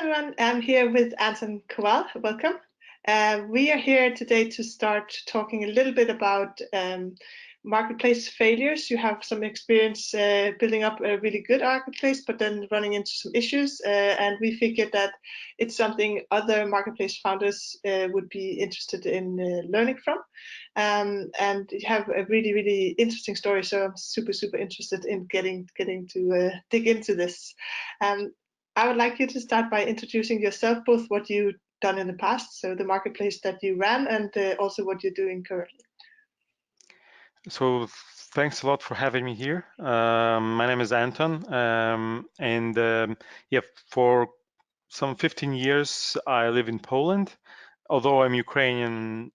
everyone, I'm here with Anton Koval. Welcome. We are here today to start talking a little bit about marketplace failures. You have some experience building up a really good marketplace, but then running into some issues. And we figured that it's something other marketplace founders would be interested in learning from. And you have a really, really interesting story. So I'm super, super interested in getting to dig into this. I would like you to start by introducing yourself, both what you've done in the past, so the marketplace that you ran, and also what you're doing currently. So thanks a lot for having me here. My name is Anton, yeah, for some 15 years I live in Poland, although I'm Ukrainian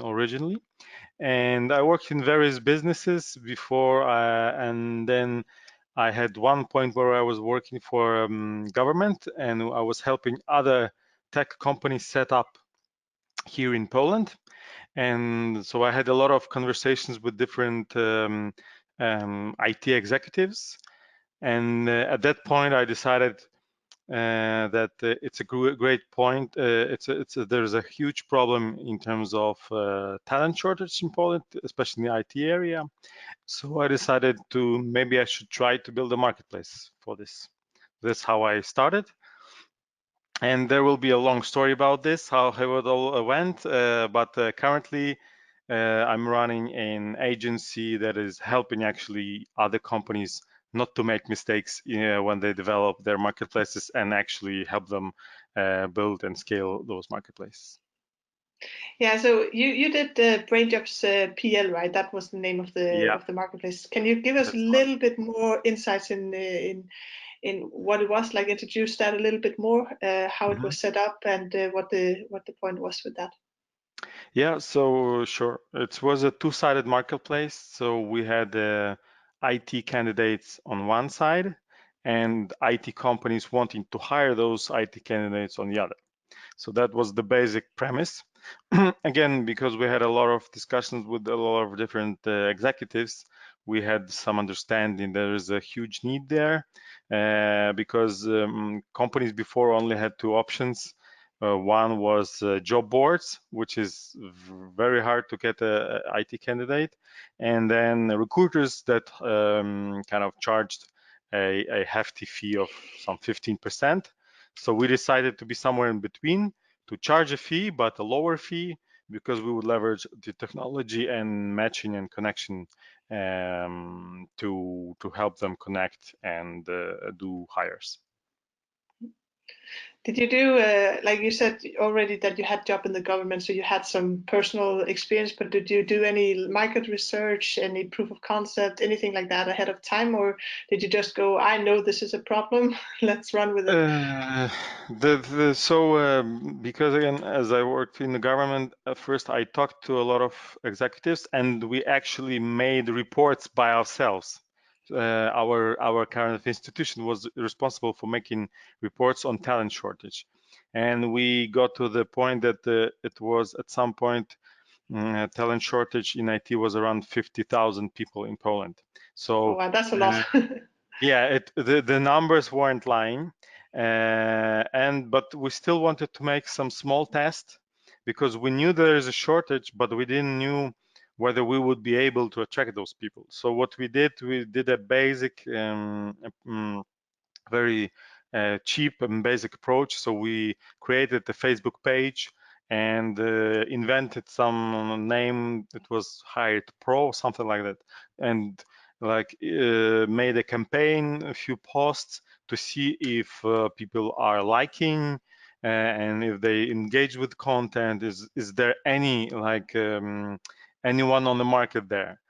originally, and I worked in various businesses before, and then I had one point where I was working for government, and I was helping other tech companies set up here in Poland. And so I had a lot of conversations with different IT executives. And at that point, I decided that it's a great point. There's a huge problem in terms of talent shortage in Poland, especially in the IT area. So I decided to maybe I should try to build a marketplace for this. That's how I started. And there will be a long story about this, how it all went. But currently, I'm running an agency that is helping actually other companies not to make mistakes when they develop their marketplaces, and actually help them build and scale those marketplaces. Yeah, so you did BrainJobs PL, right? That was the name of the marketplace. Can you give us a little bit more insights in what it was like? Introduce that a little bit more, how it was set up, and what the point was with that. Yeah, so sure. It was a two-sided marketplace. So we had IT candidates on one side and IT companies wanting to hire those IT candidates on the other. So that was the basic premise. Again, because we had a lot of discussions with a lot of different executives, we had some understanding there is a huge need there, because companies before only had two options. One was job boards, which is very hard to get a IT candidate, and then recruiters that kind of charged a hefty fee of some 15%. So we decided to be somewhere in between, to charge a fee, but a lower fee, because we would leverage the technology and matching and connection to help them connect and do hires. Did you do, like you said already, that you had job in the government, so you had some personal experience, but did you do any market research, any proof of concept, anything like that ahead of time, or did you just go, I know this is a problem, let's run with it? Because again, as I worked in the government, at first I talked to a lot of executives, and we actually made reports by ourselves. Our kind of institution was responsible for making reports on talent shortage, and we got to the point that it was at some point talent shortage in IT was around 50,000 people in Poland. So wow, that's a lot. yeah, the numbers weren't lying, but we still wanted to make some small tests, because we knew there is a shortage, but we didn't knew whether we would be able to attract those people. So what we did a basic, very cheap and basic approach. So we created a Facebook page and invented some name. It was Hired Pro, something like that, and like made a campaign, a few posts to see if people are liking and if they engage with content. Is there any like anyone on the market there?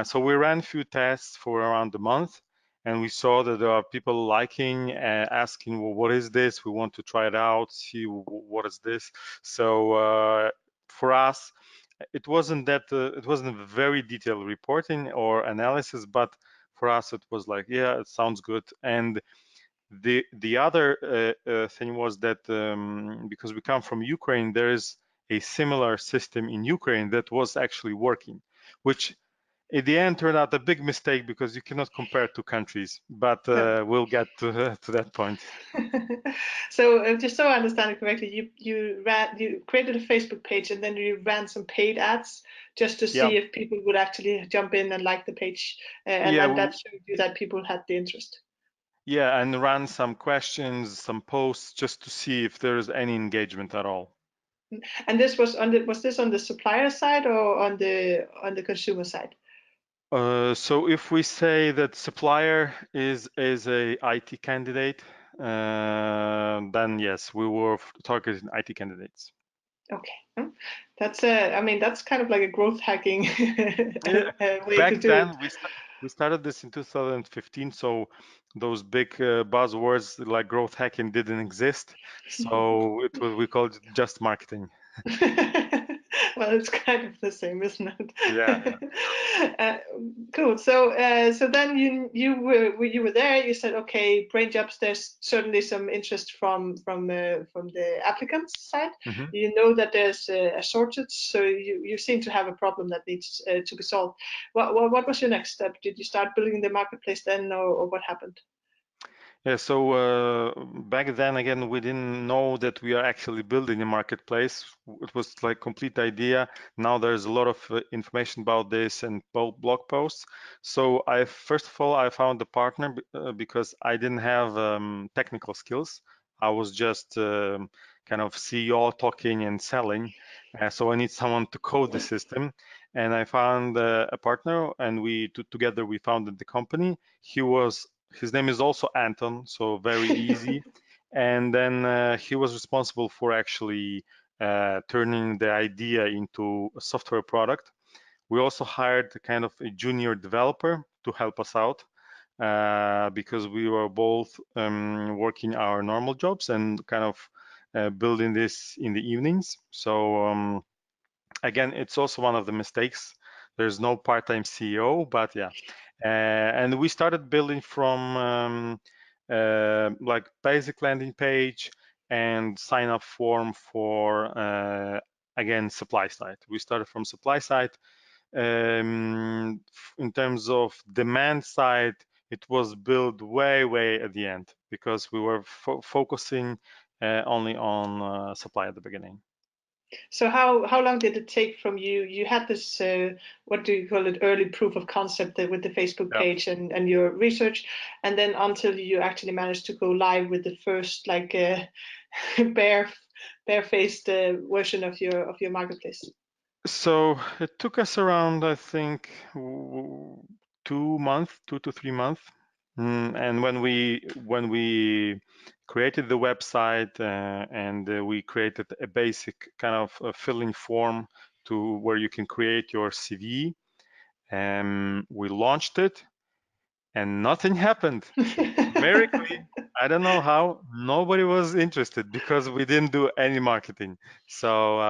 So we ran a few tests for around a month, and we saw that there are people liking, asking, well, what is this? We want to try it out, see what is this. So for us, it wasn't a very detailed reporting or analysis, but for us it was like, yeah, it sounds good. And the other thing was that because we come from Ukraine, there is a similar system in Ukraine that was actually working, which in the end turned out a big mistake because you cannot compare two countries, but No. we'll get to that point. So just so I understand it correctly, you created a Facebook page and then you ran some paid ads just to Yeah, see if people would actually jump in and like the page, and yeah, then that showed you that people had the interest. yeah, and ran some questions, some posts just to see if there is any engagement at all. And this was this on the supplier side or on the consumer side? So if we say that supplier is a IT candidate, then yes, we were targeting IT candidates. Okay. That's I mean that's kind of like a growth hacking Yeah. way to Back do it. then, we started this in 2015, so those big buzzwords like growth hacking didn't exist. So it was we called it just marketing. Well, it's kind of the same, isn't Yeah, it? uh, cool. So then you were there. You said, okay, brain jobs. There's certainly some interest from the applicants side. yeah. You know that there's a shortage, so you seem to have a problem that needs to be solved. What was your next step? Did you start building the marketplace then, or what happened? Yeah, so back then again, we didn't know that we are actually building a marketplace. It was like complete idea. Now there's a lot of information about this and blog posts. So I first of all I found a partner because I didn't have technical skills. I was just kind of CEO talking and selling. So I need someone to code the system, and I found a partner, and together we founded the company. His name is also Anton, so very easy. And then he was responsible for actually turning the idea into a software product. We also hired kind of a junior developer to help us out because we were both working our normal jobs and kind of building this in the evenings. So again, it's also one of the mistakes. There's no part-time CEO, but yeah. And we started building from like basic landing page and sign up form for again supply side. We started from supply side. In terms of demand side, it was built way at the end because we were focusing only on supply at the beginning. So how long did it take from you? You had this what do you call it, early proof of concept with the Facebook Yeah. page and your research, and then until you actually managed to go live with the first like bare barefaced version of your marketplace. So it took us around, I think, 2 months, 2 to 3 months. And when we created the website and we created a basic kind of filling form to where you can create your CV, we launched it, and nothing happened. Numerically, I don't know how, nobody was interested because we didn't do any marketing. So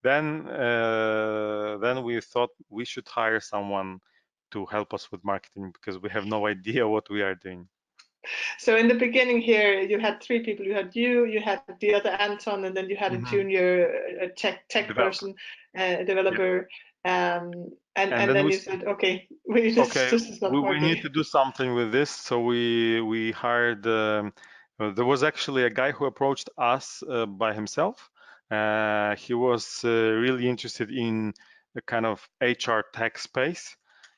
then we thought we should hire someone to help us with marketing because we have no idea what we are doing. So in the beginning here, you had three people. You had you had the other Anton, and then you had a Hmm. junior tech Developer. person, Yeah. developer, And and then then we you said, okay, this okay, is not we need working. to do something with this. So we hired. There was actually a guy who approached us by himself. He was really interested in the kind of HR tech space,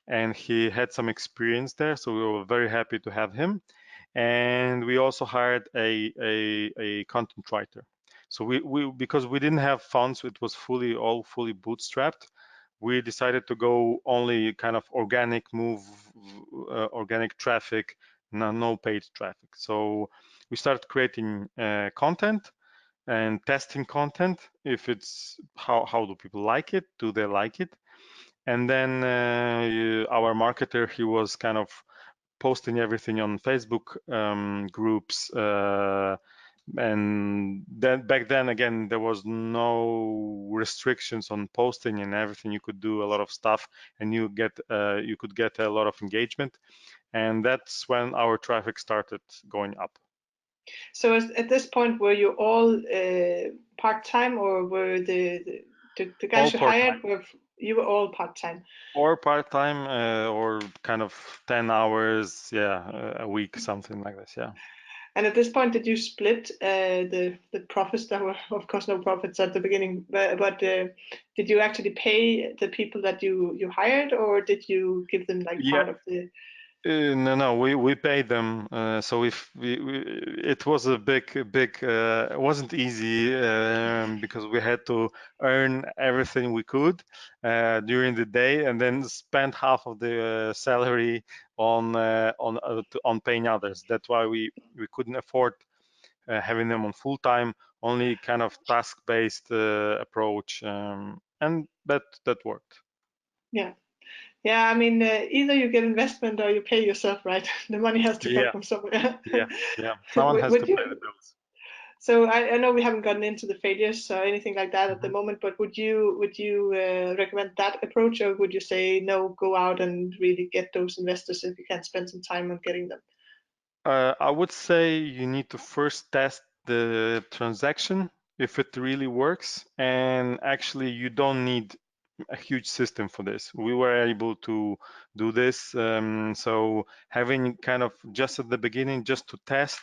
and he had some experience there. So we were very happy to have him. And we also hired a content writer. So we because we didn't have funds, it was fully bootstrapped. We decided to go only kind of organic traffic, no paid traffic. So we started creating content and testing content. If it's how do people like it? Do they like it? And then our marketer, he was kind of posting everything on Facebook groups. And then back then again there was no restrictions on posting and everything. You could do a lot of stuff and you could get a lot of engagement, and that's when our traffic started going up. So at this point, were you all part time, or were the guys All you part hired time. were? You were all part-time. Or part-time, or kind of 10 hours, yeah, a week, something like this, yeah. And at this point, did you split the profits? There were, of course, no profits at the beginning, but did you actually pay the people that you hired, or did you give them like Yeah, part of the? no, we paid them. So if it was it wasn't easy, because we had to earn everything we could during the day, and then spend half of the salary on paying others. That's why we couldn't afford having them on full time, only kind of task-based approach, and that worked. Yeah, yeah. I mean, either you get investment or you pay yourself, right? The money has to come Yeah, from somewhere. yeah, yeah. Someone has to Would pay the you? bills. So I know we haven't gotten into the failures or anything like that at the Mhm. moment, but would you recommend that approach, or would you say no, go out and really get those investors if you can spend some time on getting them? I would say you need to first test the transaction if it really works, and actually you don't need a huge system for this. We were able to do this, so having kind of just at the beginning, just to test,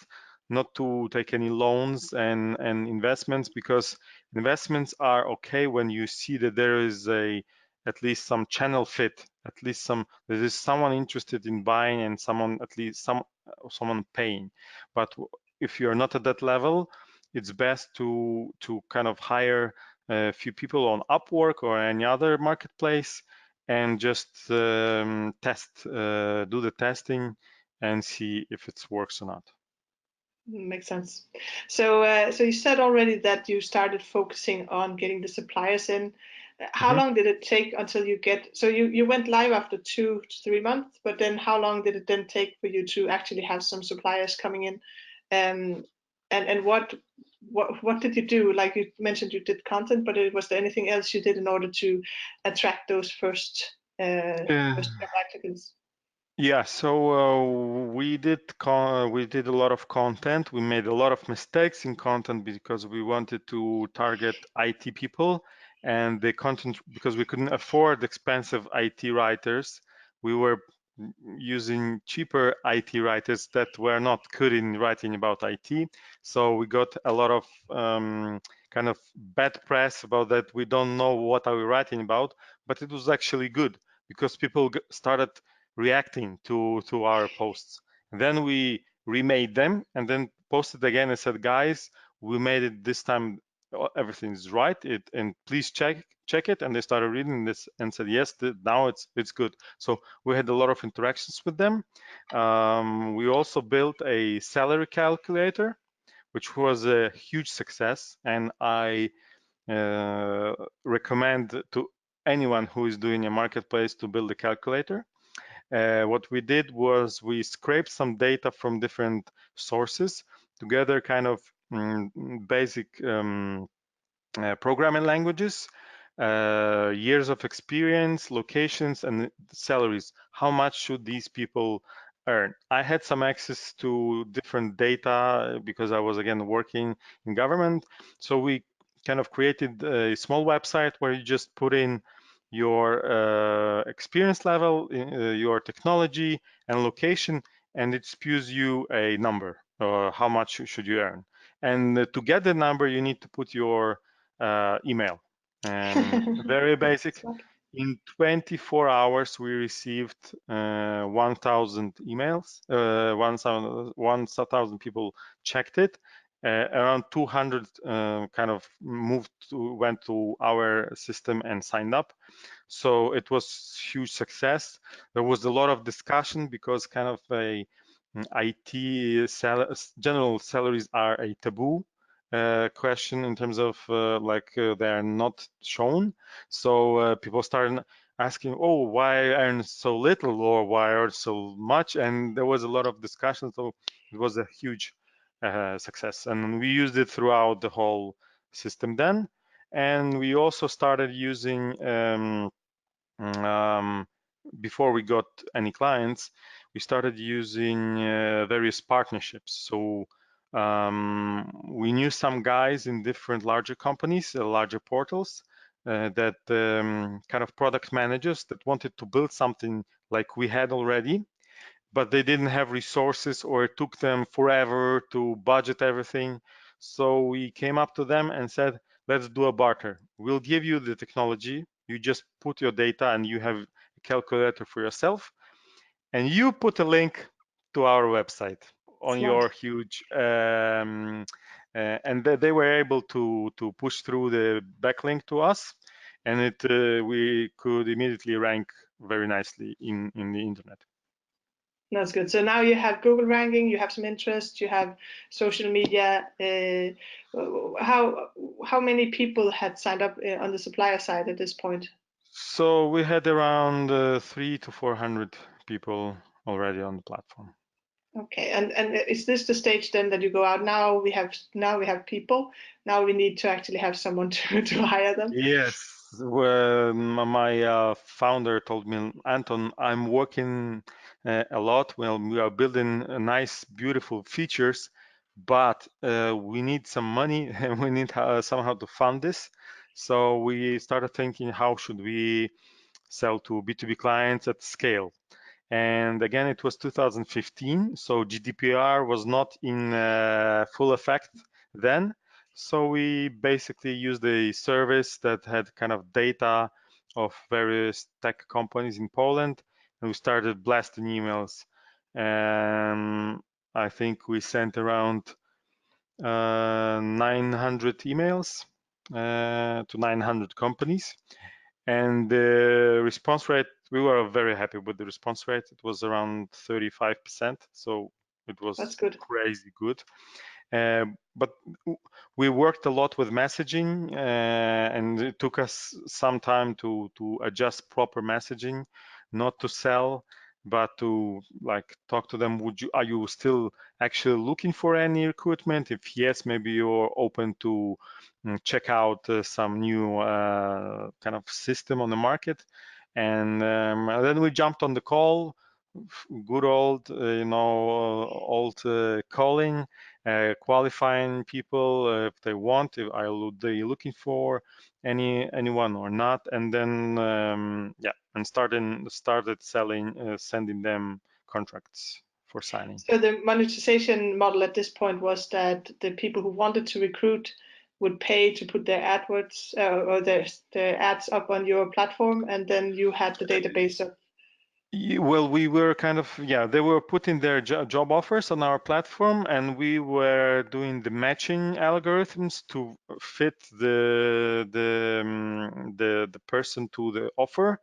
not to take any loans and investments, because investments are okay when you see that there is a at least some channel fit, at least some there is someone interested in buying and someone at least someone paying. But if you're not at that level, it's best to kind of hire a few people on Upwork or any other marketplace and just do the testing and see if it works or not. Makes sense. So, so you said already that you started focusing on getting the suppliers in. How Mhm. long did it take until you get? So you went live after 2 to 3 months, but then how long did it then take for you to actually have some suppliers coming in? Um, and what did you do? Like you mentioned, you did content, but was there anything else you did in order to attract those first Uh, applicants? Yeah, so we did a lot of content. We made a lot of mistakes in content because we wanted to target IT people, and the content, because we couldn't afford expensive IT writers, we were using cheaper IT writers that were not good in writing about IT. So we got a lot of kind of bad press about that. We don't know what are we writing about, but it was actually good because people started reacting to our posts. And then we remade them and then posted again and said, guys, we made it this time. Everything is right. And please check it. And they started reading this and said, yes, now it's good. So we had a lot of interactions with them. We also built a salary calculator, which was a huge success. And I recommend to anyone who is doing a marketplace to build a calculator. What we did was we scraped some data from different sources together, kind of basic programming languages, years of experience, locations, and salaries. How much should these people earn? I had some access to different data because I was again working in government. So we kind of created a small website where you just put in your experience level, your technology and location, and it spews you a number. How much should you earn? And to get the number, you need to put your email. Very basic. Smart. In 24 hours, we received 1,000 emails. 1,000 people checked it. Around 200 kind of went to our system and signed up. So it was huge success. There was a lot of discussion because kind of a IT general salaries are a taboo question in terms of they're not shown. So people started asking, oh, why I earn so little or why I earn so much? And there was a lot of discussion. So it was a huge success. And we used it throughout the whole system then. And we also started using um, before we got any clients, we started using various partnerships. So we knew some guys in different larger companies, larger portals, that kind of product managers that wanted to build something like we had already, but they didn't have resources or it took them forever to budget everything. So we came up to them and said, let's do a barter. We'll give you the technology. You just put your data and you have a calculator for yourself. And you put a link to our website on Smart. your huge, and they were able to push through the backlink to us, and we could immediately rank very nicely in the internet. That's good. So now you have Google ranking, you have some interest, you have social media. How many people had signed up on the supplier side at this point? So we had around 300 to 400 people already on the platform. Okay, and is this the stage then that you go out now? We have people. Now we need to actually have someone to hire them. Yes, well, my founder told me, Anton, I'm working a lot. Well, we are building nice, beautiful features, but we need some money and we need somehow to fund this. So we started thinking, how should we sell to B2B clients at scale? And again, it was 2015, so GDPR was not in full effect then. So we basically used a service that had kind of data of various tech companies in Poland, and we started blasting emails. I think we sent around 900 emails to 900 companies. And the response rate, we were very happy with the response rate. It was around 35%, so it That's was good. crazy good. But we worked a lot with messaging, and it took us some time to adjust proper messaging, not to sell, but to like talk to them. Are you still actually looking for any recruitment? If yes, maybe you're open to check out some new kind of system on the market. And then we jumped on the call, good old, old calling, qualifying people if they want, if are they looking for anyone or not, and then yeah, and started selling, sending them contracts for signing. So the monetization model at this point was that the people who wanted to recruit would pay to put their AdWords or their ads up on your platform, and then you had the database of. Well, we were kind of, yeah, they were putting their job offers on our platform, and we were doing the matching algorithms to fit the person to the offer,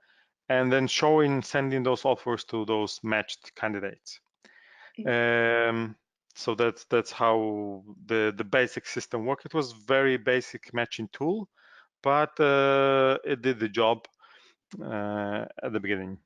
and then sending those offers to those matched candidates. Um, so that's how the basic system worked. It was very basic matching tool, but it did the job at the beginning.